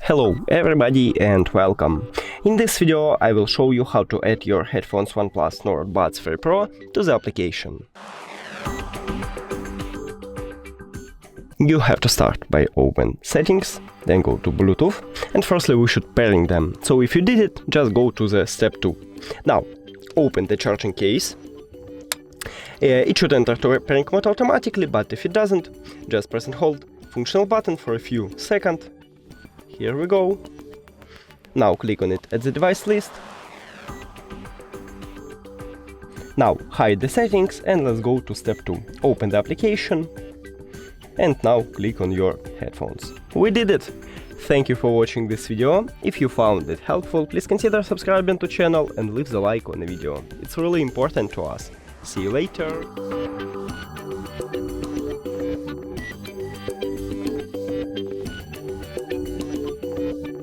Hello everybody and welcome. In this video I will show you how to add your headphones OnePlus Nord Buds 3 Pro to the application. You have to start by open settings, then go to Bluetooth, and firstly we should pairing them. So if you did it, just go to the step 2. Now open the charging case. It should enter to pairing mode automatically, but if it doesn't, just press and hold functional button for a few seconds. Here we go. Now click on it at the device list. Now hide the settings and let's go to step 2. Open the application and now click on your headphones. We did it! Thank you for watching this video. If you found it helpful, please consider subscribing to the channel and leave the like on the video. It's really important to us. See you later!